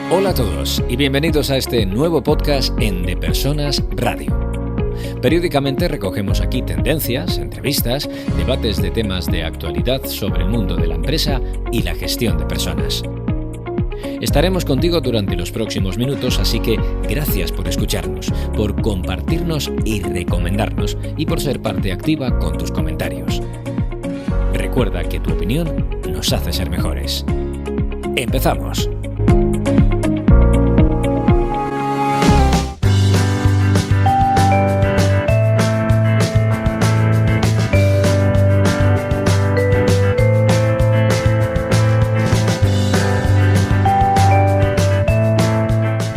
Hola a todos y bienvenidos a este nuevo podcast en De Personas Radio. Periódicamente recogemos aquí tendencias, entrevistas, debates de temas de actualidad sobre el mundo de la empresa y la gestión de personas. Estaremos contigo durante los próximos minutos, así que gracias por escucharnos, por compartirnos y recomendarnos y por ser parte activa con tus comentarios. Recuerda que tu opinión nos hace ser mejores. ¡Empezamos!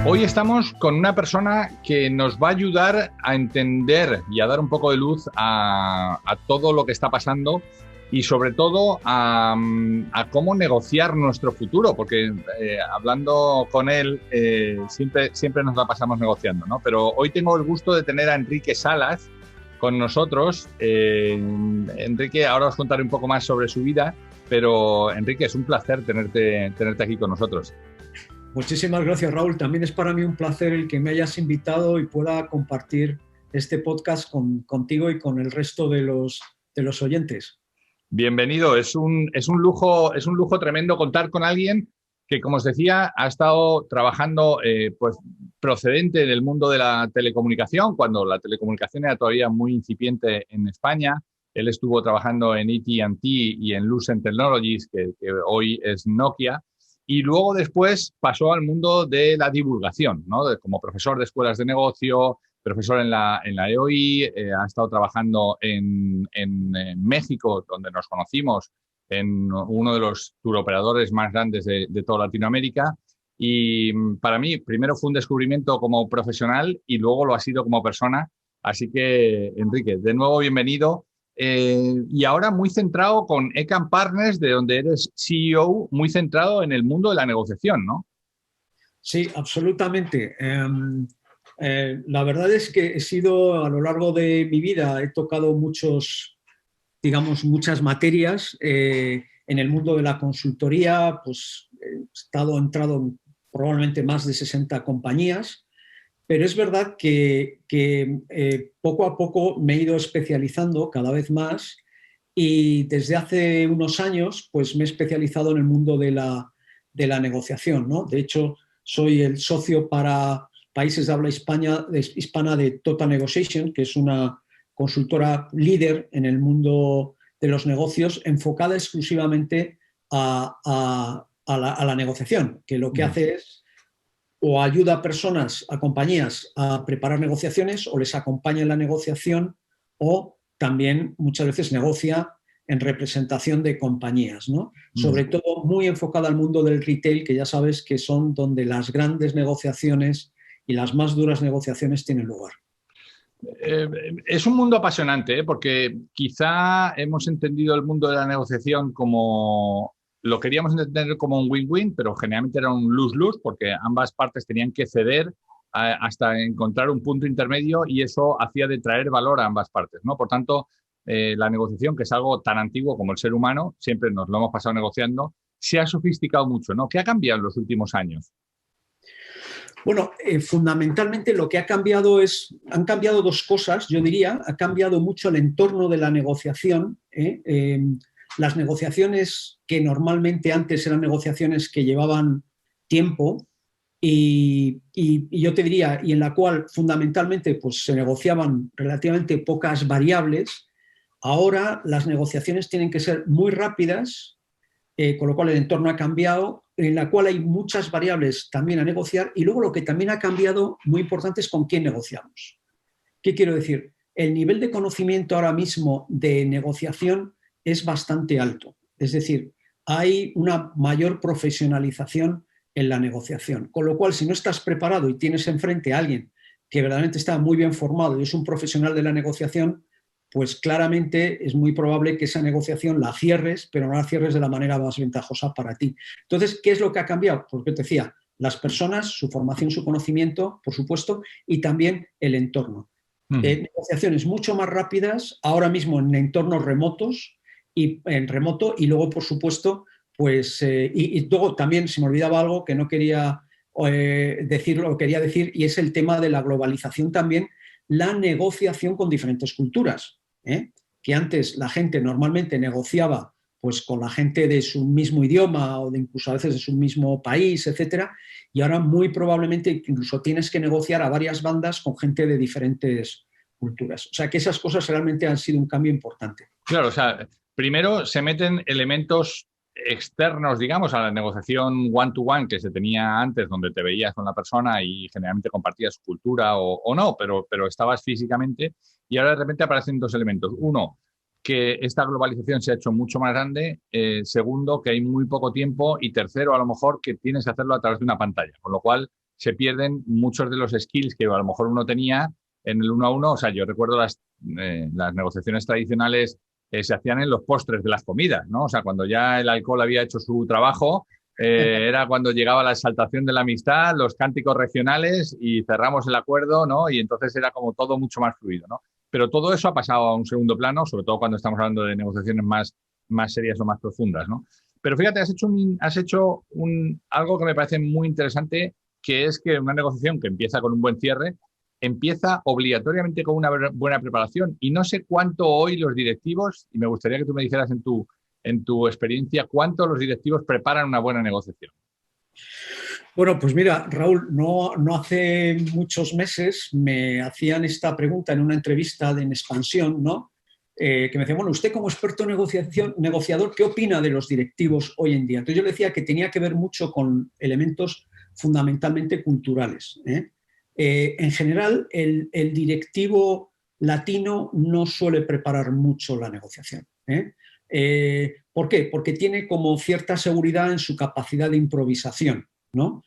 Hoy estamos con una persona que nos va a ayudar a entender y a dar un poco de luz a todo lo que está pasando y sobre todo a cómo negociar nuestro futuro, porque hablando con él siempre nos la pasamos negociando, ¿no? Pero hoy tengo el gusto de tener a Enrique Salas con nosotros. Enrique, ahora os contaré un poco más sobre su vida, pero Enrique, es un placer tenerte aquí con nosotros. Muchísimas gracias, Raúl. También es para mí un placer el que me hayas invitado y pueda compartir este podcast contigo y con el resto de los oyentes. Bienvenido. Es un lujo tremendo contar con alguien que, como os decía, ha estado trabajando pues procedente del mundo de la telecomunicación, cuando la telecomunicación era todavía muy incipiente en España. Él estuvo trabajando en AT&T y en Lucent Technologies, que hoy es Nokia. Y luego después pasó al mundo de la divulgación, ¿no? Como profesor de escuelas de negocio, profesor en la EOI, ha estado trabajando en México, donde nos conocimos, en uno de los turoperadores más grandes de toda Latinoamérica. Y para mí, primero fue un descubrimiento como profesional y luego lo ha sido como persona. Así que, Enrique, de nuevo bienvenido. Y ahora muy centrado con ECAM Partners, de donde eres CEO, muy centrado en el mundo de la negociación, ¿no? Sí, absolutamente. La verdad es que he sido, a lo largo de mi vida, he tocado muchas materias en el mundo de la consultoría, pues he entrado en probablemente más de 60 compañías. Pero es verdad que poco a poco me he ido especializando cada vez más y desde hace unos años pues me he especializado en el mundo de la negociación, ¿no? De hecho, soy el socio para países de habla hispana de Total Negotiation, que es una consultora líder en el mundo de los negocios enfocada exclusivamente a la negociación, que lo que hace es o ayuda a personas, a compañías a preparar negociaciones o les acompaña en la negociación o también muchas veces negocia en representación de compañías, ¿no? Sobre todo muy enfocada al mundo del retail, que ya sabes que son donde las grandes negociaciones y las más duras negociaciones tienen lugar. Es un mundo apasionante, porque quizá hemos entendido el mundo de la negociación como... Lo queríamos entender como un win-win, pero generalmente era un lose-lose porque ambas partes tenían que ceder hasta encontrar un punto intermedio y eso hacía de traer valor a ambas partes, ¿no? Por tanto, la negociación, que es algo tan antiguo como el ser humano, siempre nos lo hemos pasado negociando, se ha sofisticado mucho, ¿no? ¿Qué ha cambiado en los últimos años? Bueno, fundamentalmente lo que han cambiado dos cosas, yo diría. Ha cambiado mucho el entorno de la negociación. Las negociaciones que normalmente antes eran negociaciones que llevaban tiempo y yo te diría, y en la cual fundamentalmente pues, se negociaban relativamente pocas variables, ahora las negociaciones tienen que ser muy rápidas, con lo cual el entorno ha cambiado, en la cual hay muchas variables también a negociar y luego lo que también ha cambiado, muy importante, es con quién negociamos. ¿Qué quiero decir? El nivel de conocimiento ahora mismo de negociación es bastante alto. Es decir, hay una mayor profesionalización en la negociación. Con lo cual, si no estás preparado y tienes enfrente a alguien que verdaderamente está muy bien formado y es un profesional de la negociación, pues claramente es muy probable que esa negociación la cierres, pero no la cierres de la manera más ventajosa para ti. Entonces, ¿qué es lo que ha cambiado? Porque te decía, las personas, su formación, su conocimiento, por supuesto, y también el entorno. Negociaciones mucho más rápidas, ahora mismo en entornos remotos, y en remoto, y luego, por supuesto, pues, y luego también se me olvidaba algo que no quería decir lo que quería decir, y es el tema de la globalización también, la negociación con diferentes culturas, que antes la gente normalmente negociaba pues con la gente de su mismo idioma o de incluso a veces de su mismo país, etcétera, y ahora muy probablemente incluso tienes que negociar a varias bandas con gente de diferentes culturas. O sea que esas cosas realmente han sido un cambio importante. Claro, o sea, primero se meten elementos externos, digamos, a la negociación one-to-one que se tenía antes, donde te veías con la persona y generalmente compartías su cultura o no, pero estabas físicamente, y ahora de repente aparecen dos elementos. Uno, que esta globalización se ha hecho mucho más grande. Segundo, que hay muy poco tiempo. Y tercero, a lo mejor, que tienes que hacerlo a través de una pantalla, con lo cual se pierden muchos de los skills que a lo mejor uno tenía en el uno a uno. O sea, yo recuerdo las negociaciones tradicionales se hacían en los postres de las comidas, ¿no? O sea, cuando ya el alcohol había hecho su trabajo, era cuando llegaba la exaltación de la amistad, los cánticos regionales y cerramos el acuerdo, ¿no? Y entonces era como todo mucho más fluido, ¿no? Pero todo eso ha pasado a un segundo plano, sobre todo cuando estamos hablando de negociaciones más serias o más profundas, ¿no? Pero fíjate, has hecho algo que me parece muy interesante, que es que una negociación que empieza con un buen cierre empieza obligatoriamente con una buena preparación. Y no sé cuánto hoy los directivos, y me gustaría que tú me dijeras en tu experiencia, cuánto los directivos preparan una buena negociación. Bueno, pues mira, Raúl, no hace muchos meses me hacían esta pregunta en una entrevista en Expansión, ¿no? Que me decían, bueno, usted como experto en negociador, ¿qué opina de los directivos hoy en día? Entonces yo le decía que tenía que ver mucho con elementos fundamentalmente culturales. En general, el directivo latino no suele preparar mucho la negociación. ¿Por qué? Porque tiene como cierta seguridad en su capacidad de improvisación, ¿no?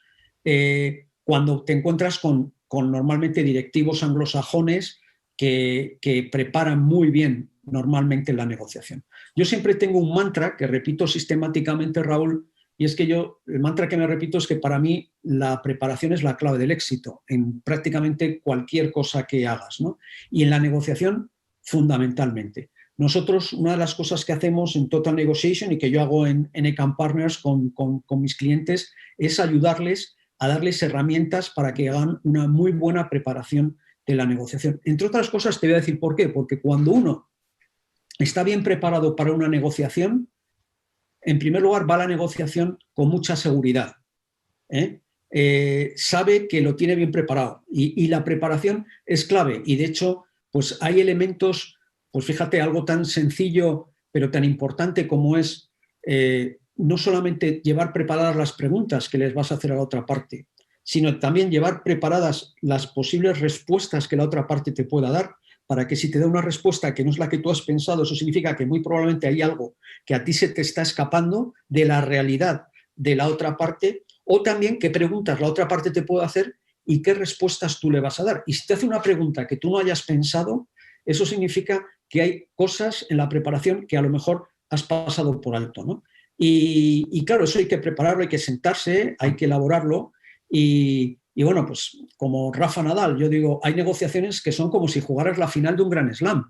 Cuando te encuentras con normalmente directivos anglosajones que preparan muy bien normalmente la negociación. Yo siempre tengo un mantra que repito sistemáticamente, Raúl, y es que el mantra que me repito es que para mí la preparación es la clave del éxito en prácticamente cualquier cosa que hagas, ¿no? Y en la negociación, fundamentalmente. Nosotros, una de las cosas que hacemos en Total Negotiation y que yo hago en Ecam Partners con mis clientes es ayudarles a darles herramientas para que hagan una muy buena preparación de la negociación. Entre otras cosas, te voy a decir por qué. Porque cuando uno está bien preparado para una negociación, en primer lugar va a la negociación con mucha seguridad. Sabe que lo tiene bien preparado y la preparación es clave. Y de hecho, pues hay elementos, pues fíjate, algo tan sencillo pero tan importante como es no solamente llevar preparadas las preguntas que les vas a hacer a la otra parte, sino también llevar preparadas las posibles respuestas que la otra parte te pueda dar, para que si te da una respuesta que no es la que tú has pensado, eso significa que muy probablemente hay algo que a ti se te está escapando de la realidad de la otra parte, o también qué preguntas la otra parte te puede hacer y qué respuestas tú le vas a dar. Y si te hace una pregunta que tú no hayas pensado, eso significa que hay cosas en la preparación que a lo mejor has pasado por alto, ¿no? Y claro, eso hay que prepararlo, hay que sentarse, hay que elaborarlo y bueno, pues como Rafa Nadal, yo digo, hay negociaciones que son como si jugaras la final de un Grand Slam.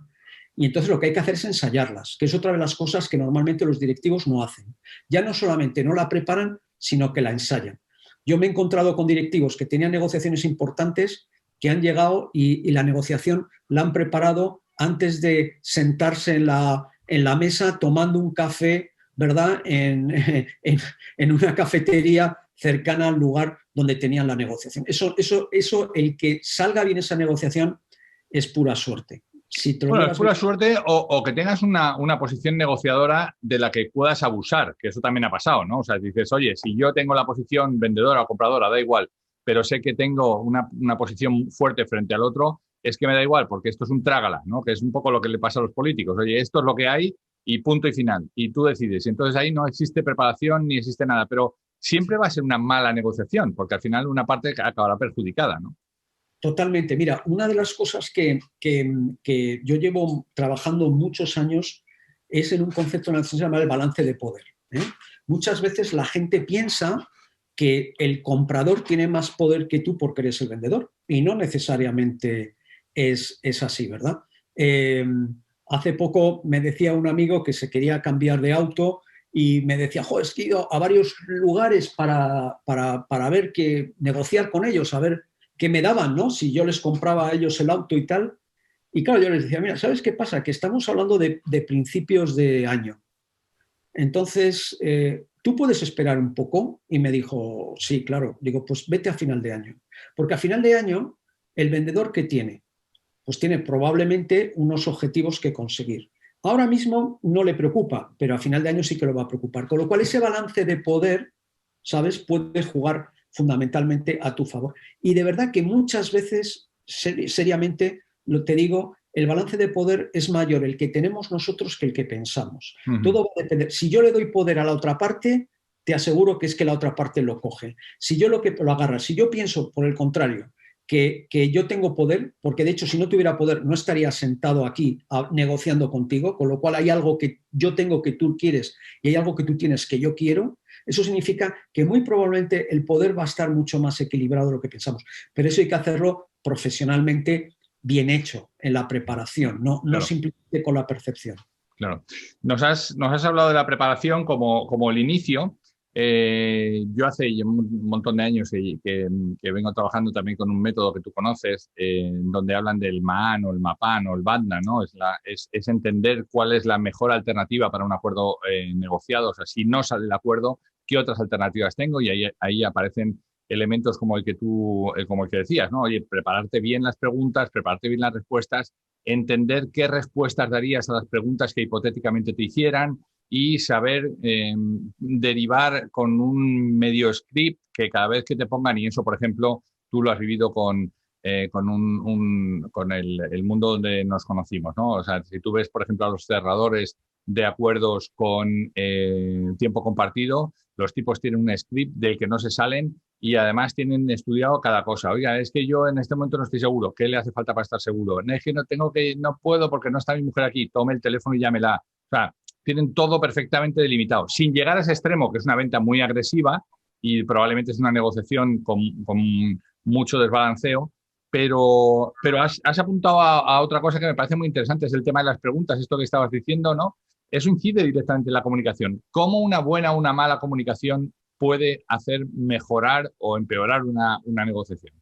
Y entonces lo que hay que hacer es ensayarlas, que es otra de las cosas que normalmente los directivos no hacen. Ya no solamente no la preparan, sino que la ensayan. Yo me he encontrado con directivos que tenían negociaciones importantes, que han llegado y la negociación la han preparado antes de sentarse en la mesa tomando un café, ¿verdad? En una cafetería cercana al lugar donde tenían la negociación. Eso, el que salga bien esa negociación es pura suerte. Si bueno, es pura suerte o que tengas una posición negociadora de la que puedas abusar, que eso también ha pasado, ¿no? O sea, dices, oye, si yo tengo la posición vendedora o compradora, da igual, pero sé que tengo una posición fuerte frente al otro, es que me da igual, porque esto es un trágala, ¿no? Que es un poco lo que le pasa a los políticos. Oye, esto es lo que hay y punto y final. Y tú decides. Y entonces ahí no existe preparación ni existe nada, pero siempre va a ser una mala negociación, porque al final una parte acabará perjudicada, ¿no? Totalmente. Mira, una de las cosas que yo llevo trabajando muchos años es en un concepto en el que se llama el balance de poder. Muchas veces la gente piensa que el comprador tiene más poder que tú porque eres el vendedor y no necesariamente es así, ¿verdad? Hace poco me decía un amigo que se quería cambiar de auto y me decía, jo, es que he ido a varios lugares para ver negociar con ellos, a ver qué me daban, ¿no? Si yo les compraba a ellos el auto y tal. Y claro, yo les decía, mira, ¿sabes qué pasa? Que estamos hablando de principios de año. Entonces, ¿tú puedes esperar un poco? Y me dijo, sí, claro. Digo, pues vete a final de año. Porque a final de año, el vendedor, ¿qué tiene? Pues tiene probablemente unos objetivos que conseguir. Ahora mismo no le preocupa, pero a final de año sí que lo va a preocupar. Con lo cual, ese balance de poder, ¿sabes?, puede jugar fundamentalmente a tu favor. Y de verdad que muchas veces, seriamente, te digo, el balance de poder es mayor el que tenemos nosotros que el que pensamos. Todo va a depender. Si yo le doy poder a la otra parte, te aseguro que es que la otra parte lo coge. Si yo lo agarra, si yo pienso, por el contrario, que yo tengo poder, porque de hecho si no tuviera poder no estaría sentado aquí negociando contigo, con lo cual hay algo que yo tengo que tú quieres y hay algo que tú tienes que yo quiero, eso significa que muy probablemente el poder va a estar mucho más equilibrado de lo que pensamos. Pero eso hay que hacerlo profesionalmente bien hecho, en la preparación, no simplemente con la percepción. Claro. Nos has hablado de la preparación como el inicio. Yo hace un montón de años que vengo trabajando también con un método que tú conoces, donde hablan del MAN o el MAPAN o el BADNA, ¿no? Es entender cuál es la mejor alternativa para un acuerdo negociado. O sea, si no sale el acuerdo, ¿qué otras alternativas tengo? Y ahí aparecen elementos como el que decías, ¿no? Oye, prepararte bien las preguntas, prepararte bien las respuestas, entender qué respuestas darías a las preguntas que hipotéticamente te hicieran y saber derivar con un medio script que cada vez que te pongan, y eso, por ejemplo, tú lo has vivido con el mundo donde nos conocimos, ¿no? O sea, si tú ves, por ejemplo, a los cerradores de acuerdos con tiempo compartido, los tipos tienen un script del que no se salen y además tienen estudiado cada cosa. Oiga, es que yo en este momento no estoy seguro. ¿Qué le hace falta para estar seguro? Es que no puedo porque no está mi mujer aquí. Tome el teléfono y llámela. O sea, tienen todo perfectamente delimitado. Sin llegar a ese extremo, que es una venta muy agresiva y probablemente es una negociación con mucho desbalanceo, pero has apuntado a otra cosa que me parece muy interesante, es el tema de las preguntas, esto que estabas diciendo, ¿no? Eso incide directamente en la comunicación. ¿Cómo una buena o una mala comunicación puede hacer mejorar o empeorar una negociación?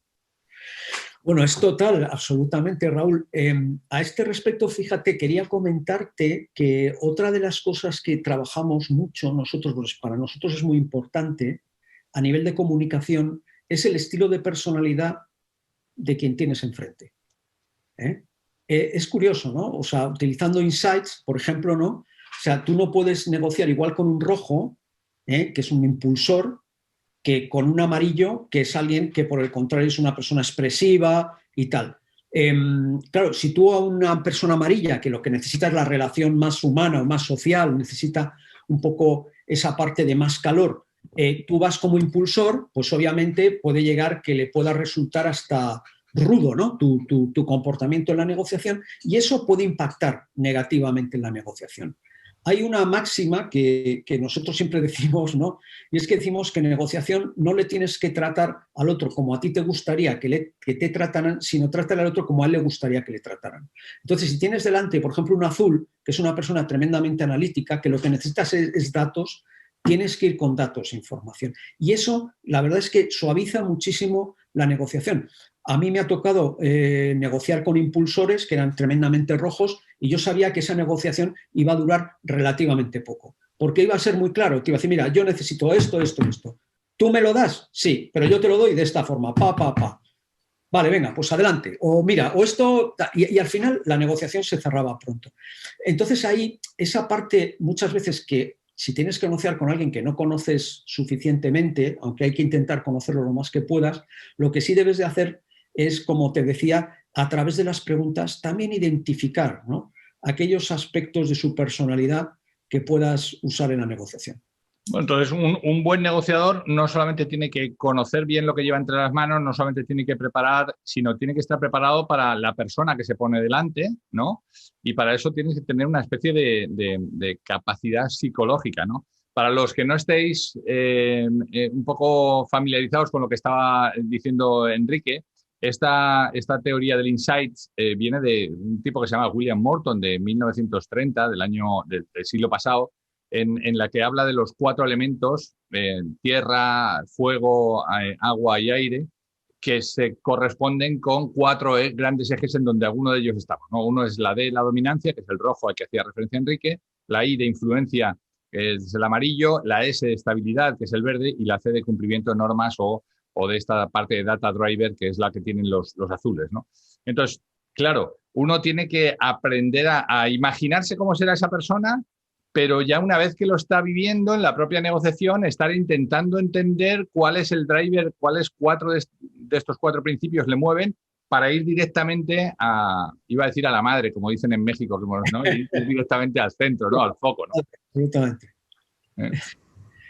Bueno, es total, absolutamente, Raúl. A este respecto, fíjate, quería comentarte que otra de las cosas que trabajamos mucho nosotros, pues para nosotros es muy importante a nivel de comunicación, es el estilo de personalidad de quien tienes enfrente. Es curioso, ¿no? O sea, utilizando insights, por ejemplo, ¿no? O sea, tú no puedes negociar igual con un rojo, que es un impulsor, que con un amarillo, que es alguien que por el contrario es una persona expresiva y tal. Claro, si tú a una persona amarilla, que lo que necesita es la relación más humana o más social, necesita un poco esa parte de más calor, tú vas como impulsor, pues obviamente puede llegar que le pueda resultar hasta rudo, ¿no? Tu comportamiento en la negociación, y eso puede impactar negativamente en la negociación. Hay una máxima que nosotros siempre decimos, ¿no? Y es que decimos que en negociación no le tienes que tratar al otro como a ti te gustaría que te trataran, sino trátale al otro como a él le gustaría que le trataran. Entonces, si tienes delante, por ejemplo, un azul, que es una persona tremendamente analítica, que lo que necesitas es datos, tienes que ir con datos e información. Y eso, la verdad es que suaviza muchísimo la negociación. A mí me ha tocado negociar con impulsores que eran tremendamente rojos y yo sabía que esa negociación iba a durar relativamente poco, porque iba a ser muy claro, te iba a decir, mira, yo necesito esto, esto, esto. ¿Tú me lo das? Sí, pero yo te lo doy de esta forma, pa. Vale, venga, pues adelante. O mira, o esto, y al final la negociación se cerraba pronto. Entonces ahí, esa parte muchas veces que si tienes que negociar con alguien que no conoces suficientemente, aunque hay que intentar conocerlo lo más que puedas, lo que sí debes de hacer es, como te decía, a través de las preguntas también identificar, ¿no?, aquellos aspectos de su personalidad que puedas usar en la negociación. Bueno, entonces un buen negociador no solamente tiene que conocer bien lo que lleva entre las manos, no solamente tiene que preparar, sino tiene que estar preparado para la persona que se pone delante, ¿no? Y para eso tienes que tener una especie de capacidad psicológica, ¿no? Para los que no estéis un poco familiarizados con lo que estaba diciendo Enrique, esta teoría del insight viene de un tipo que se llama William Morton, de 1930, del siglo pasado, en la que habla de los 4 elementos, tierra, fuego, agua y aire, que se corresponden con 4 grandes ejes en donde alguno de ellos estamos, ¿no? Uno es la D, la dominancia, que es el rojo al que hacía referencia Enrique, la I de influencia, que es el amarillo, la S de estabilidad, que es el verde, y la C de cumplimiento de normas o de esta parte de data driver, que es la que tienen los azules, ¿no? Entonces, claro, uno tiene que aprender a imaginarse cómo será esa persona, pero ya una vez que lo está viviendo en la propia negociación, estar intentando entender cuál es el driver, cuáles 4 de estos 4 principios le mueven para ir directamente iba a decir a la madre, como dicen en México, ¿no? Ir directamente al centro, ¿no? Al foco, ¿no? Absolutamente.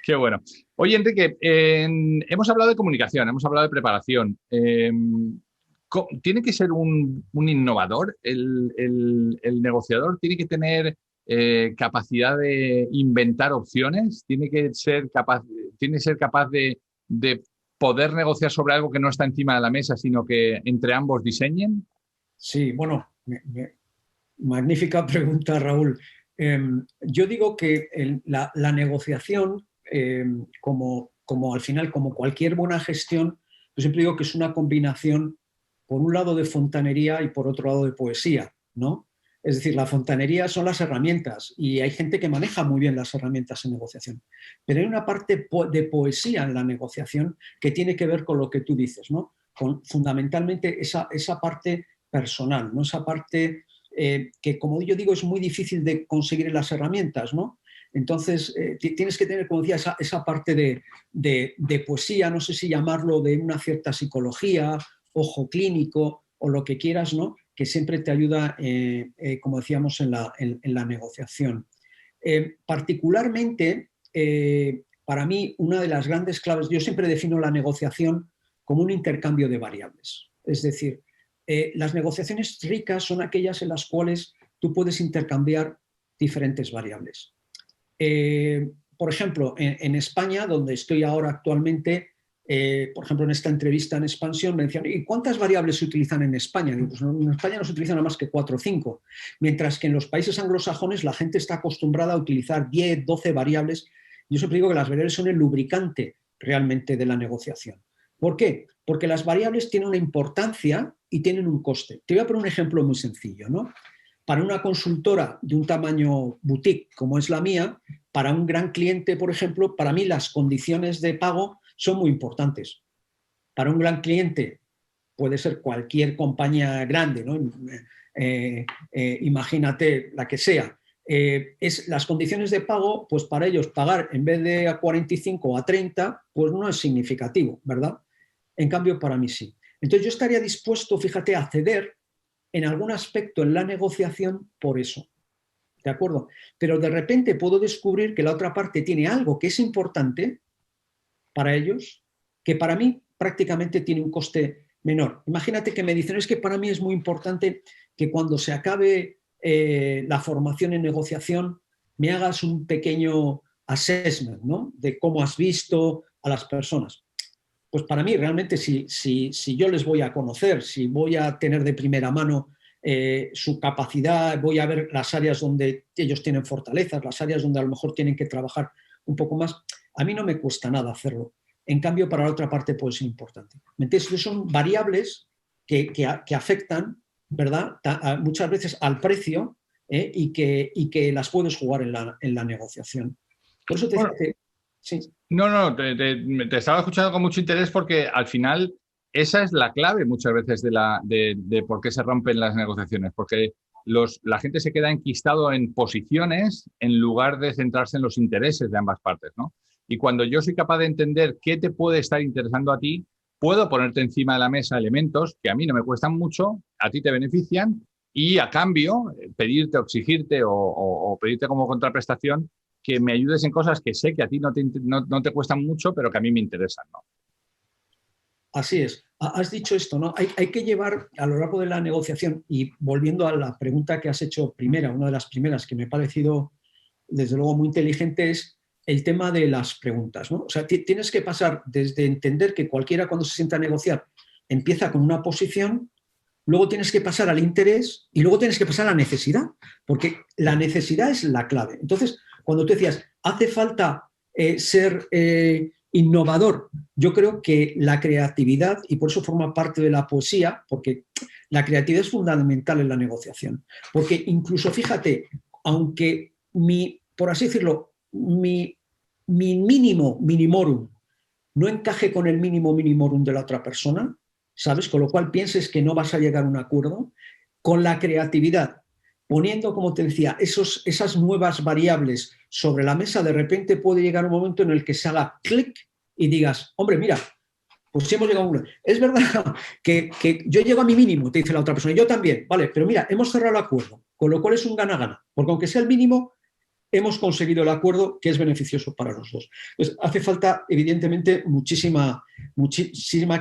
Qué bueno. Oye, Enrique, hemos hablado de comunicación, hemos hablado de preparación. ¿Tiene que ser un innovador el negociador? ¿Tiene que tener capacidad de inventar opciones? ¿Tiene que ser capaz de poder negociar sobre algo que no está encima de la mesa, sino que entre ambos diseñen? Sí, bueno, magnífica pregunta, Raúl. Yo digo que la negociación, como al final, como cualquier buena gestión, yo siempre digo que es una combinación, por un lado, de fontanería y por otro lado de poesía, ¿no? Es decir, la fontanería son las herramientas y hay gente que maneja muy bien las herramientas en negociación, pero hay una parte de poesía en la negociación que tiene que ver con lo que tú dices, ¿no? Con fundamentalmente esa parte personal, ¿no? Esa parte que, como yo digo, es muy difícil de conseguir en las herramientas, ¿no? Entonces, tienes que tener, como decía, esa parte de poesía, no sé si llamarlo de una cierta psicología, ojo clínico o lo que quieras, ¿no? Que siempre te ayuda, como decíamos, en la negociación. Particularmente, para mí, una de las grandes claves, yo siempre defino la negociación como un intercambio de variables. Es decir, las negociaciones ricas son aquellas en las cuales tú puedes intercambiar diferentes variables. Por ejemplo, en España, donde estoy ahora actualmente, por ejemplo, en esta entrevista en Expansión me decían, ¿y cuántas variables se utilizan en España? Digo, pues en España no se utilizan nada más que 4 o 5, mientras que en los países anglosajones la gente está acostumbrada a utilizar 10, 12 variables. Yo siempre digo que las variables son el lubricante realmente de la negociación. ¿Por qué? Porque las variables tienen una importancia y tienen un coste. Te voy a poner un ejemplo muy sencillo, ¿no? Para una consultora de un tamaño boutique como es la mía, para un gran cliente, por ejemplo, para mí las condiciones de pago son muy importantes. Para un gran cliente puede ser cualquier compañía grande, ¿no? Imagínate la que sea. Las condiciones de pago, pues para ellos pagar en vez de a 45 o a 30, pues no es significativo, ¿verdad? En cambio, para mí sí. Entonces yo estaría dispuesto, fíjate, a ceder en algún aspecto en la negociación por eso. ¿De acuerdo? Pero de repente puedo descubrir que la otra parte tiene algo que es importante para ellos, que para mí prácticamente tiene un coste menor. Imagínate que me dicen, es que para mí es muy importante que cuando se acabe la formación en negociación me hagas un pequeño assessment, ¿no? De cómo has visto a las personas. Pues para mí realmente si yo les voy a conocer, si voy a tener de primera mano su capacidad, voy a ver las áreas donde ellos tienen fortalezas, las áreas donde a lo mejor tienen que trabajar un poco más, a mí no me cuesta nada hacerlo. En cambio, para la otra parte puede ser importante. Entonces, son variables que afectan, ¿verdad?, muchas veces al precio y que las puedes jugar en la negociación. Por eso te decía que... Sí. No, te estaba escuchando con mucho interés porque al final esa es la clave muchas veces de por qué se rompen las negociaciones, porque la gente se queda enquistado en posiciones en lugar de centrarse en los intereses de ambas partes, ¿no? Y cuando yo soy capaz de entender qué te puede estar interesando a ti, puedo ponerte encima de la mesa elementos que a mí no me cuestan mucho, a ti te benefician y a cambio pedirte o exigirte o pedirte como contraprestación que me ayudes en cosas que sé que a ti no te cuestan mucho, pero que a mí me interesan, ¿no? Así es. Has dicho esto, ¿no? Hay que llevar a lo largo de la negociación, y volviendo a la pregunta que has hecho primera, una de las primeras que me ha parecido, desde luego, muy inteligente, es el tema de las preguntas, ¿no? O sea, tienes que pasar desde entender que cualquiera cuando se sienta a negociar empieza con una posición, luego tienes que pasar al interés y luego tienes que pasar a la necesidad, porque la necesidad es la clave. Entonces, cuando tú decías, hace falta ser innovador, yo creo que la creatividad, y por eso forma parte de la poesía, porque la creatividad es fundamental en la negociación. Porque incluso, fíjate, aunque por así decirlo, mi mínimo minimorum no encaje con el mínimo minimorum de la otra persona, ¿sabes? Con lo cual pienses que no vas a llegar a un acuerdo, con la creatividad, poniendo, como te decía, esas nuevas variables sobre la mesa, de repente puede llegar un momento en el que se haga clic y digas, hombre, mira, pues si hemos llegado a un... Es verdad que yo llego a mi mínimo, te dice la otra persona, y yo también, vale, pero mira, hemos cerrado el acuerdo, con lo cual es un gana-gana, porque aunque sea el mínimo, hemos conseguido el acuerdo que es beneficioso para los dos. Entonces, hace falta, evidentemente, muchísima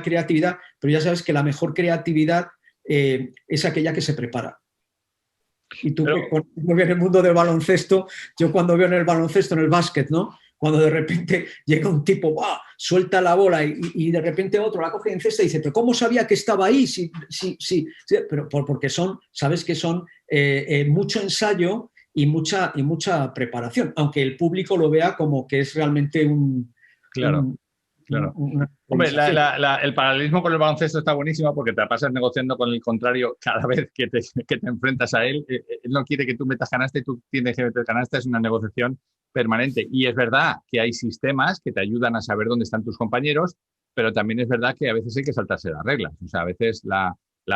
creatividad, pero ya sabes que la mejor creatividad es aquella que se prepara. Y tú, muy bien en el mundo del baloncesto, yo cuando veo en el baloncesto, en el básquet, ¿no? Cuando de repente llega un tipo, ¡buah!, suelta la bola y de repente otro la coge en cesta y dice, pero ¿cómo sabía que estaba ahí? Sí, pero porque sabes que son mucho ensayo y mucha preparación, aunque el público lo vea como que es realmente un... Claro. Hombre, el paralelismo con el baloncesto está buenísimo porque te pasas negociando con el contrario cada vez que te enfrentas a él. Él no quiere que tú metas canasta y tú tienes que meter canasta. Es una negociación permanente. Y es verdad que hay sistemas que te ayudan a saber dónde están tus compañeros, pero también es verdad que a veces hay que saltarse las reglas. O sea, a veces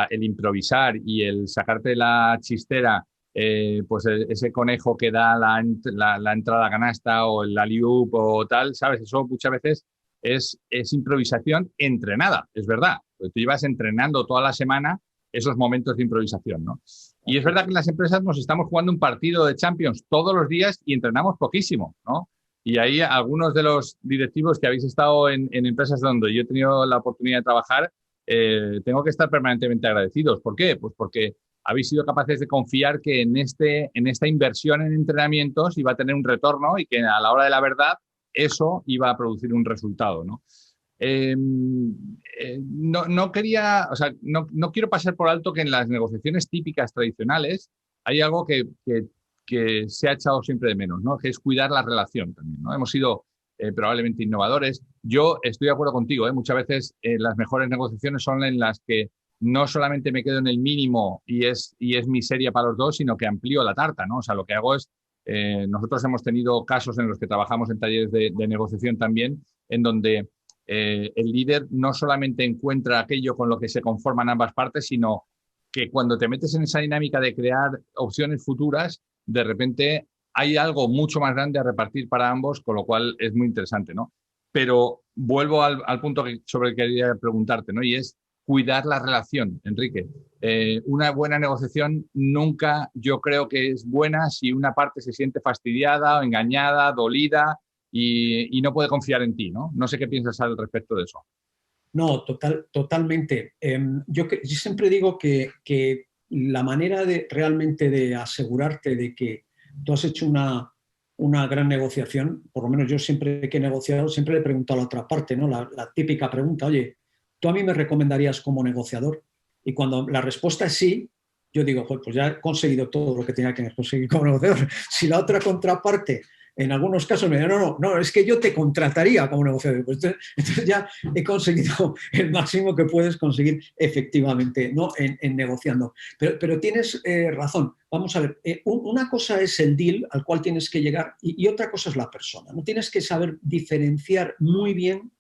el improvisar y el sacarte la chistera, pues ese conejo que da la entrada a canasta o el alley-oop o tal, ¿sabes? Eso muchas veces es improvisación entrenada, es verdad. Porque tú llevas entrenando toda la semana esos momentos de improvisación, ¿no? Y es verdad que en las empresas nos estamos jugando un partido de Champions todos los días y entrenamos poquísimo, ¿no? Y ahí algunos de los directivos que habéis estado en empresas donde yo he tenido la oportunidad de trabajar, tengo que estar permanentemente agradecidos. ¿Por qué? Pues porque habéis sido capaces de confiar que en esta inversión en entrenamientos iba a tener un retorno y que a la hora de la verdad eso iba a producir un resultado, ¿no? No quiero pasar por alto que en las negociaciones típicas tradicionales hay algo que se ha echado siempre de menos, ¿no? Que es cuidar la relación también, ¿no? Hemos sido probablemente innovadores. Yo estoy de acuerdo contigo, ¿eh? Muchas veces las mejores negociaciones son en las que no solamente me quedo en el mínimo y es miseria para los dos, sino que amplío la tarta, ¿no? O sea, lo que hago es nosotros hemos tenido casos en los que trabajamos en talleres de negociación también, en donde el líder no solamente encuentra aquello con lo que se conforman ambas partes, sino que cuando te metes en esa dinámica de crear opciones futuras, de repente hay algo mucho más grande a repartir para ambos, con lo cual es muy interesante, ¿no? Pero vuelvo al punto sobre el que quería preguntarte, ¿no? Y es cuidar la relación, Enrique. Una buena negociación nunca yo creo que es buena si una parte se siente fastidiada, engañada, dolida y no puede confiar en ti, ¿no? No sé qué piensas al respecto de eso. No, totalmente. Yo siempre digo que la manera realmente de asegurarte de que tú has hecho una gran negociación, por lo menos yo siempre que he negociado, siempre le pregunto a la otra parte, ¿no? La típica pregunta, oye, ¿tú a mí me recomendarías como negociador? Y cuando la respuesta es sí, yo digo, pues ya he conseguido todo lo que tenía que conseguir como negociador. Si la otra contraparte, en algunos casos me dice, no, es que yo te contrataría como negociador. Pues entonces ya he conseguido el máximo que puedes conseguir efectivamente, ¿no? en negociando. Pero tienes razón. Vamos a ver, una cosa es el deal al cual tienes que llegar y otra cosa es la persona. No tienes que saber diferenciar muy bien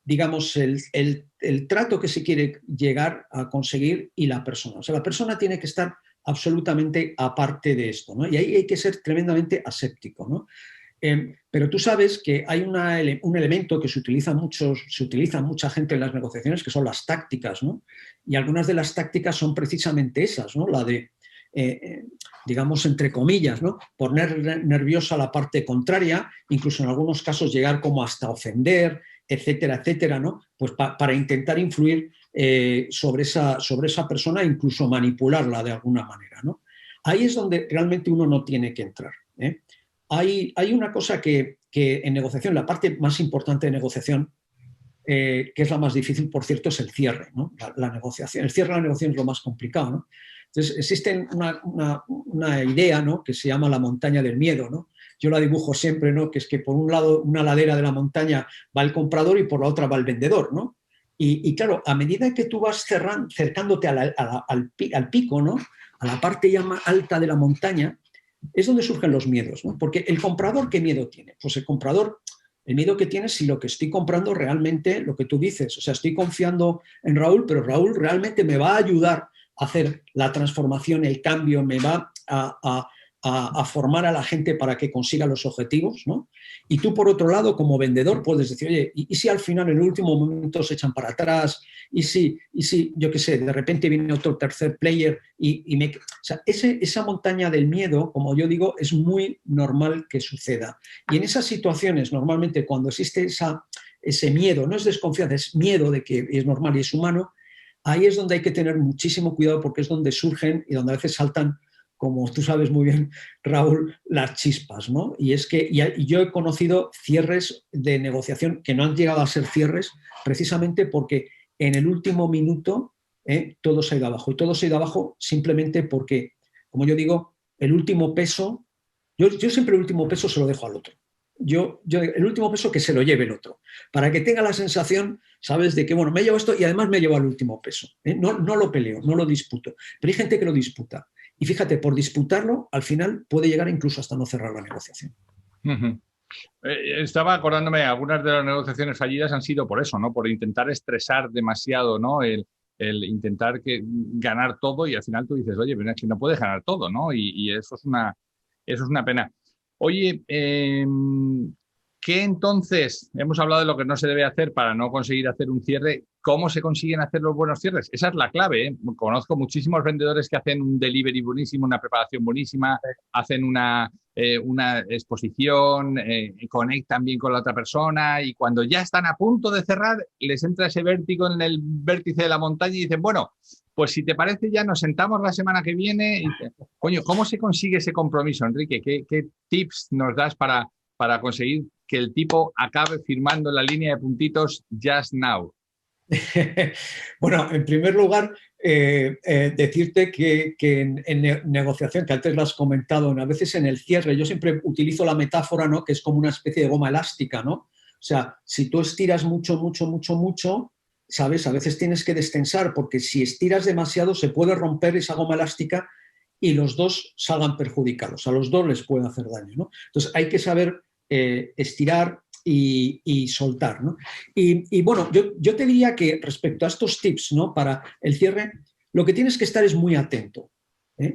digamos, el trato que se quiere llegar a conseguir y la persona. O sea, la persona tiene que estar absolutamente aparte de esto, ¿no? Y ahí hay que ser tremendamente aséptico, ¿no? Pero tú sabes que hay un elemento que se utiliza mucha gente en las negociaciones, que son las tácticas, ¿no? Y algunas de las tácticas son precisamente esas, ¿no? La de, digamos, entre comillas, ¿no? Poner nerviosa a la parte contraria, incluso en algunos casos llegar como hasta ofender, etcétera, etcétera, ¿no? Pues para intentar influir sobre esa persona e incluso manipularla de alguna manera, ¿no? Ahí es donde realmente uno no tiene que entrar, ¿eh? Hay una cosa que en negociación, la parte más importante de negociación, que es la más difícil, por cierto, es el cierre, ¿no? La negociación. El cierre de la negociación es lo más complicado, ¿no? Entonces, existe una idea, ¿no?, que se llama la montaña del miedo, ¿no? Yo la dibujo siempre, ¿no?, que es que por un lado, una ladera de la montaña va el comprador y por la otra va el vendedor, ¿no? Y claro, a medida que tú vas acercándote al pico, ¿no?, a la parte ya más alta de la montaña, es donde surgen los miedos, ¿no? Porque el comprador, ¿qué miedo tiene? Pues el comprador, el miedo que tiene es si lo que estoy comprando realmente, lo que tú dices, o sea, estoy confiando en Raúl, pero Raúl realmente me va a ayudar a hacer la transformación, el cambio, me va a formar a la gente para que consiga los objetivos, ¿no? Y tú, por otro lado, como vendedor, puedes decir, oye, ¿y si al final en el último momento se echan para atrás? ¿Y si yo qué sé, de repente viene otro tercer player o sea, esa montaña del miedo, como yo digo, es muy normal que suceda. Y en esas situaciones, normalmente, cuando existe ese miedo, no es desconfianza, es miedo de que es normal y es humano, ahí es donde hay que tener muchísimo cuidado porque es donde surgen y donde a veces saltan, como tú sabes muy bien, Raúl, las chispas, ¿no? Y es que y yo he conocido cierres de negociación que no han llegado a ser cierres precisamente porque en el último minuto todo se ha ido abajo. Y todo se ha ido abajo simplemente porque, como yo digo, el último peso, yo siempre el último peso se lo dejo al otro. El último peso que se lo lleve el otro, para que tenga la sensación, ¿sabes?, de que, bueno, me llevo esto y además me llevo el último peso. No lo peleo, no lo disputo. Pero hay gente que lo disputa. Y fíjate, por disputarlo, al final puede llegar incluso hasta no cerrar la negociación. Uh-huh. Estaba acordándome, algunas de las negociaciones fallidas han sido por eso, ¿no? Por intentar estresar demasiado, ¿no? El intentar ganar todo y al final tú dices, oye, pero es que no puedes ganar todo, ¿no? Y eso es una pena. Oye, ¿qué entonces? Hemos hablado de lo que no se debe hacer para no conseguir hacer un cierre. ¿Cómo se consiguen hacer los buenos cierres? Esa es la clave, ¿eh? Conozco muchísimos vendedores que hacen un delivery buenísimo, una preparación buenísima, hacen una exposición, conectan bien con la otra persona y cuando ya están a punto de cerrar, les entra ese vértigo en el vértice de la montaña y dicen, bueno, pues si te parece ya nos sentamos la semana que viene. Coño, ¿cómo se consigue ese compromiso, Enrique? ¿Qué tips nos das para conseguir que el tipo acabe firmando la línea de puntitos just now? Bueno, en primer lugar, decirte que en negociación, que antes lo has comentado, a veces en el cierre, yo siempre utilizo la metáfora, ¿no?, que es como una especie de goma elástica, ¿no? O sea, si tú estiras mucho, ¿sabes? A veces tienes que destensar, porque si estiras demasiado se puede romper esa goma elástica y los dos salgan perjudicados. A los dos les puede hacer daño, ¿no? Entonces hay que saber estirar y soltar, ¿no? Y bueno, yo te diría que respecto a estos tips, ¿no?, para el cierre, lo que tienes que estar es muy atento,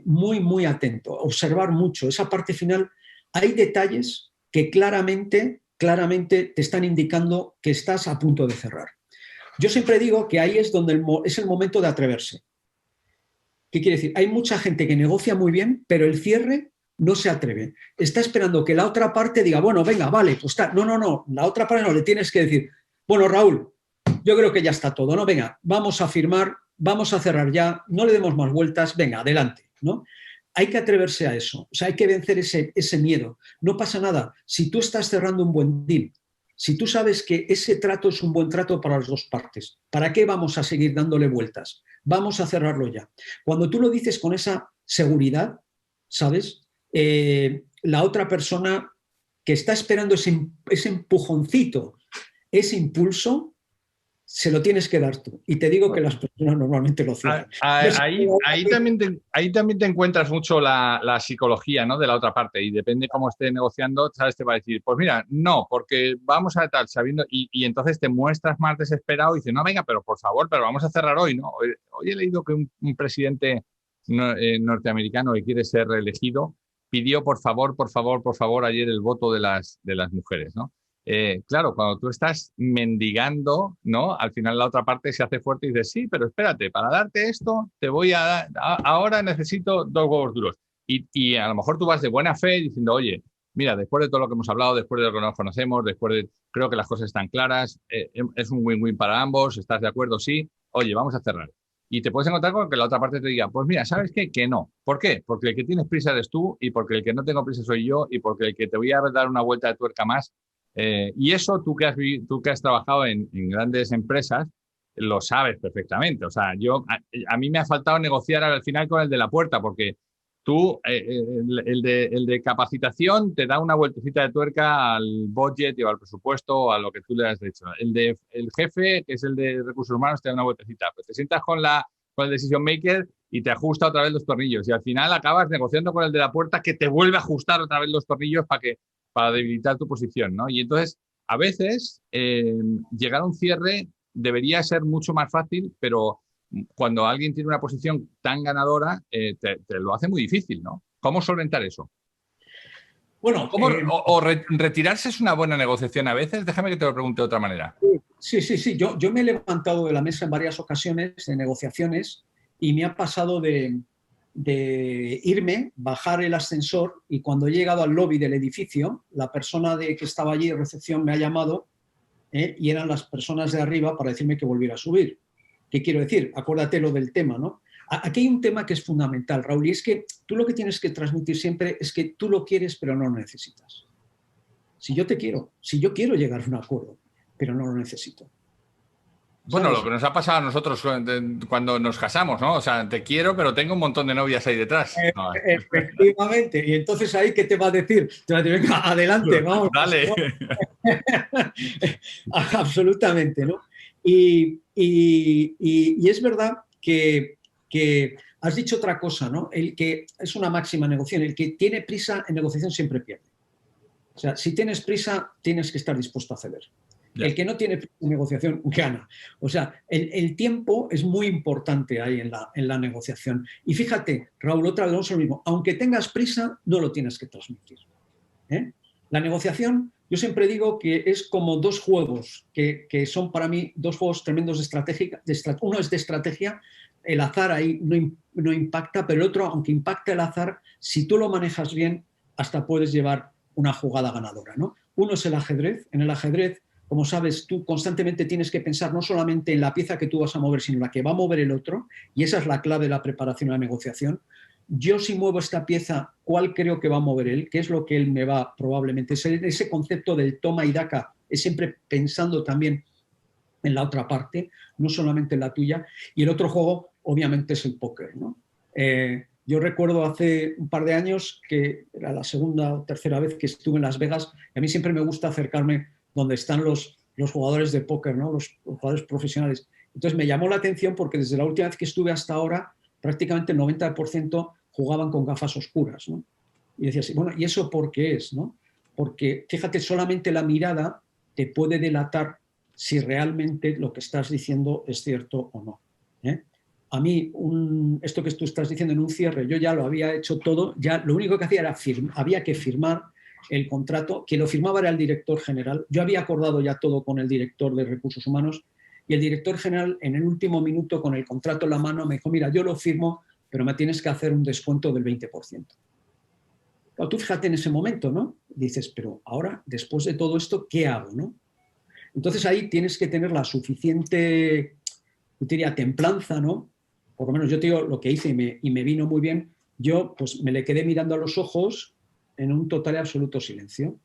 muy atento, observar mucho. Esa parte final, hay detalles que claramente te están indicando que estás a punto de cerrar. Yo siempre digo que ahí es donde es el momento de atreverse. ¿Qué quiere decir? Hay mucha gente que negocia muy bien, pero el cierre no se atreve. Está esperando que la otra parte diga, bueno, venga, vale, pues está. No, la otra parte no, le tienes que decir, bueno, Raúl, yo creo que ya está todo, ¿no? Venga, vamos a firmar, vamos a cerrar ya, no le demos más vueltas, venga, adelante, ¿no? Hay que atreverse a eso, o sea, hay que vencer ese miedo. No pasa nada. Si tú estás cerrando un buen deal, si tú sabes que ese trato es un buen trato para las dos partes, ¿para qué vamos a seguir dándole vueltas? Vamos a cerrarlo ya. Cuando tú lo dices con esa seguridad, ¿sabes? La otra persona que está esperando ese empujoncito, ese impulso, se lo tienes que dar tú. Y te digo que las personas normalmente lo cierran. Ahí también te encuentras mucho la psicología, ¿no?, de la otra parte, y depende cómo esté negociando, ¿sabes? Te va a decir, pues mira, no, porque vamos a tal, sabiendo, y entonces te muestras más desesperado y dices, no, venga, pero por favor, pero vamos a cerrar hoy, ¿no? Hoy he leído que un presidente norteamericano que quiere ser reelegido pidió por favor ayer el voto de las mujeres, ¿no? Claro, cuando tú estás mendigando, ¿no?, al final la otra parte se hace fuerte y dice, sí, pero espérate, para darte esto te voy a dar, ahora necesito 2 huevos duros. Y a lo mejor tú vas de buena fe diciendo, oye, mira, después de todo lo que hemos hablado, después de lo que nos conocemos, creo que las cosas están claras, es un win-win para ambos, ¿estás de acuerdo? Sí, oye, vamos a cerrar. Y te puedes encontrar con que la otra parte te diga, pues mira, ¿sabes qué? Que no. ¿Por qué? Porque el que tienes prisa eres tú y porque el que no tengo prisa soy yo y porque el que te voy a dar una vuelta de tuerca más. Y eso tú que has trabajado en grandes empresas, lo sabes perfectamente. O sea, a mí me ha faltado negociar al final con el de la puerta, porque tú, el de capacitación te da una vueltecita de tuerca al budget o al presupuesto o a lo que tú le has dicho. El jefe, que es el de recursos humanos, te da una vueltecita. Pero te sientas con el decision maker y te ajusta otra vez los tornillos. Y al final acabas negociando con el de la puerta, que te vuelve a ajustar otra vez los tornillos para debilitar tu posición, ¿no? Y entonces, a veces, llegar a un cierre debería ser mucho más fácil, pero cuando alguien tiene una posición tan ganadora, te lo hace muy difícil, ¿no? ¿Cómo solventar eso? Bueno, retirarse es una buena negociación a veces. Déjame que te lo pregunte de otra manera. Sí. Yo me he levantado de la mesa en varias ocasiones de negociaciones y me ha pasado de irme, bajar el ascensor, y cuando he llegado al lobby del edificio, la persona que estaba allí en recepción me ha llamado, y eran las personas de arriba para decirme que volviera a subir. ¿Qué quiero decir? Acuérdate lo del tema, ¿no? Aquí hay un tema que es fundamental, Raúl, y es que tú lo que tienes que transmitir siempre es que tú lo quieres, pero no lo necesitas. Si yo quiero llegar a un acuerdo, pero no lo necesito. Bueno, ¿sabes? lo que nos ha pasado a nosotros cuando nos casamos, ¿no? O sea, te quiero, pero tengo un montón de novias ahí detrás. Efectivamente. Y entonces ahí, ¿qué te va a decir? Te va a decir, venga, adelante, vamos. Dale. Absolutamente, ¿no? Y es verdad que has dicho otra cosa, ¿no? El que es una máxima negociación. El que tiene prisa en negociación siempre pierde. O sea, si tienes prisa, tienes que estar dispuesto a ceder. Yeah. El que no tiene prisa en negociación gana. O sea, el tiempo es muy importante ahí en la negociación. Y fíjate, Raúl, otra vez vamos a lo mismo. Aunque tengas prisa, no lo tienes que transmitir. La negociación, yo siempre digo que es como dos juegos que son para mí dos juegos tremendos de estrategia. Uno es de estrategia, el azar ahí no impacta, pero el otro, aunque impacta el azar, si tú lo manejas bien, hasta puedes llevar una jugada ganadora, ¿no? Uno es el ajedrez. En el ajedrez, como sabes, tú constantemente tienes que pensar no solamente en la pieza que tú vas a mover, sino en la que va a mover el otro, y esa es la clave de la preparación a la negociación. Yo, si muevo esta pieza, ¿cuál creo que va a mover él? ¿Qué es lo que él me va probablemente? Ese concepto del toma y daca es siempre pensando también en la otra parte, no solamente en la tuya. Y el otro juego, obviamente, es el póker, ¿no? Yo recuerdo hace un par de años, que era la segunda o tercera vez que estuve en Las Vegas, y a mí siempre me gusta acercarme donde están los jugadores de póker, ¿no? Los jugadores profesionales. Entonces me llamó la atención porque desde la última vez que estuve hasta ahora, prácticamente el 90% jugaban con gafas oscuras, ¿no? Y decías, bueno, ¿y eso por qué es, no? Porque, fíjate, solamente la mirada te puede delatar si realmente lo que estás diciendo es cierto o no. A mí, esto que tú estás diciendo en un cierre, yo ya lo había hecho todo, ya lo único que hacía era había que firmar el contrato, quien lo firmaba era el director general. Yo había acordado ya todo con el director de Recursos Humanos, y el director general, en el último minuto, con el contrato en la mano, me dijo, mira, yo lo firmo, pero me tienes que hacer un descuento del 20%. Claro, tú fíjate en ese momento, ¿no? Dices, pero ahora, después de todo esto, ¿qué hago, no? Entonces ahí tienes que tener la suficiente, yo diría, templanza, ¿no? Por lo menos yo te digo lo que hice y me vino muy bien. Yo, pues, me le quedé mirando a los ojos en un total y absoluto silencio.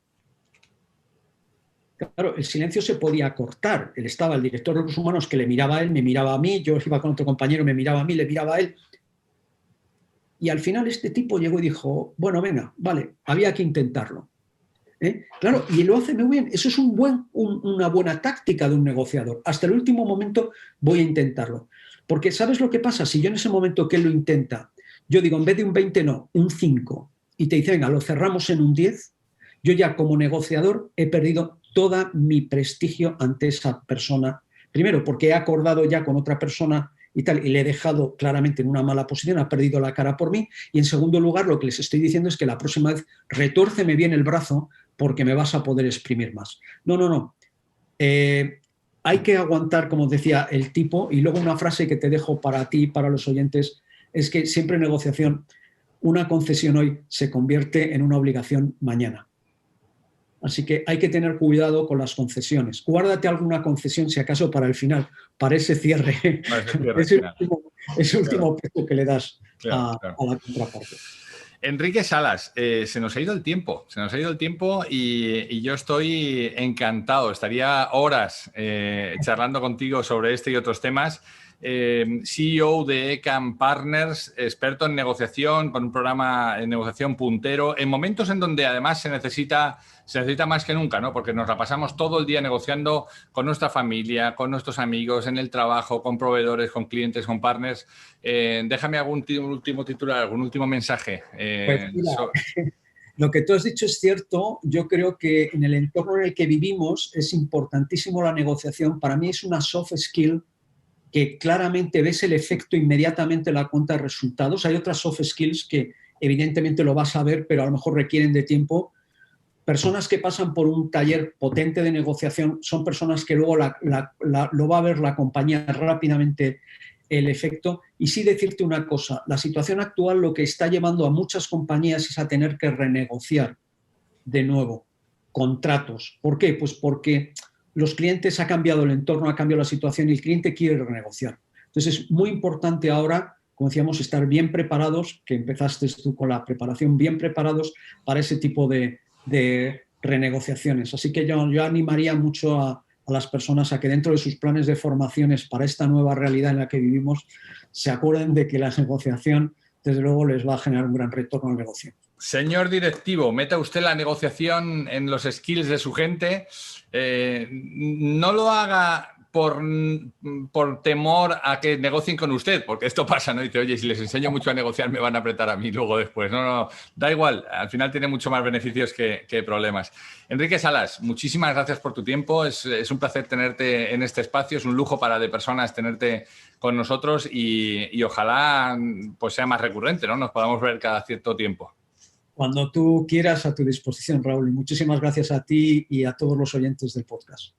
Claro, el silencio se podía cortar. Él estaba, el director de Recursos Humanos, que le miraba a él, me miraba a mí, yo iba con otro compañero, me miraba a mí, le miraba a él. Y al final este tipo llegó y dijo, bueno, venga, vale, había que intentarlo. Claro, y lo hace muy bien. Eso es una buena táctica de un negociador. Hasta el último momento voy a intentarlo. Porque ¿sabes lo que pasa? Si yo en ese momento que él lo intenta, yo digo, en vez de un 20, no, un 5, y te dice, venga, lo cerramos en un 10, yo ya como negociador he perdido todo mi prestigio ante esa persona. Primero, porque he acordado ya con otra persona y tal, y le he dejado claramente en una mala posición, ha perdido la cara por mí. Y en segundo lugar, lo que les estoy diciendo es que la próxima vez retórceme bien el brazo porque me vas a poder exprimir más. No. Hay que aguantar, como decía el tipo. Y luego una frase que te dejo para ti y para los oyentes es que siempre en negociación, una concesión hoy se convierte en una obligación mañana. Así que hay que tener cuidado con las concesiones. Guárdate alguna concesión, si acaso, para el final, para ese cierre. Ese último peso que le das a la contraparte. Enrique Salas, se nos ha ido el tiempo, y yo estoy encantado. Estaría horas charlando contigo sobre este y otros temas. CEO de Ecam Partners, experto en negociación, con un programa de negociación puntero, en momentos en donde además se necesita más que nunca, ¿no? Porque nos la pasamos todo el día negociando con nuestra familia, con nuestros amigos, en el trabajo, con proveedores, con clientes, con partners. Déjame algún último titular, algún último mensaje. Pues mira, lo que tú has dicho es cierto. Yo creo que en el entorno en el que vivimos es importantísimo la negociación. Para mí es una soft skill que claramente ves el efecto inmediatamente en la cuenta de resultados. Hay otras soft skills que evidentemente lo vas a ver, pero a lo mejor requieren de tiempo. Personas que pasan por un taller potente de negociación son personas que luego lo va a ver la compañía rápidamente el efecto. Y sí decirte una cosa, la situación actual lo que está llevando a muchas compañías es a tener que renegociar de nuevo contratos. ¿Por qué? Pues porque los clientes, ha cambiado el entorno, ha cambiado la situación y el cliente quiere renegociar. Entonces es muy importante ahora, como decíamos, estar bien preparados, que empezaste tú con la preparación, bien preparados para ese tipo de renegociaciones. Así que yo animaría mucho a las personas a que dentro de sus planes de formaciones para esta nueva realidad en la que vivimos se acuerden de que la negociación, desde luego, les va a generar un gran retorno al negocio. Señor directivo, meta usted la negociación en los skills de su gente. No lo haga por temor a que negocien con usted, porque esto pasa, ¿no? Dice, oye, si les enseño mucho a negociar me van a apretar a mí luego después. No, da igual. Al final tiene mucho más beneficios que problemas. Enrique Salas, muchísimas gracias por tu tiempo. Es un placer tenerte en este espacio. Es un lujo para De Personas tenerte con nosotros y ojalá pues sea más recurrente, ¿no? Nos podamos ver cada cierto tiempo. Cuando tú quieras, a tu disposición, Raúl. Y muchísimas gracias a ti y a todos los oyentes del podcast.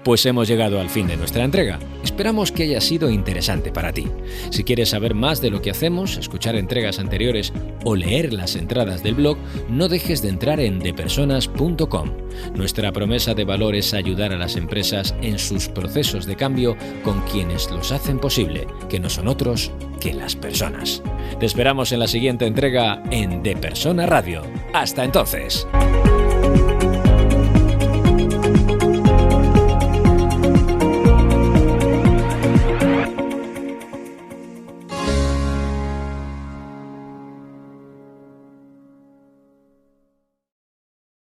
Pues hemos llegado al fin de nuestra entrega. Esperamos que haya sido interesante para ti. Si quieres saber más de lo que hacemos, escuchar entregas anteriores o leer las entradas del blog, no dejes de entrar en depersonas.com. Nuestra promesa de valor es ayudar a las empresas en sus procesos de cambio con quienes los hacen posible, que no son otros que las personas. Te esperamos en la siguiente entrega en De Persona Radio. ¡Hasta entonces!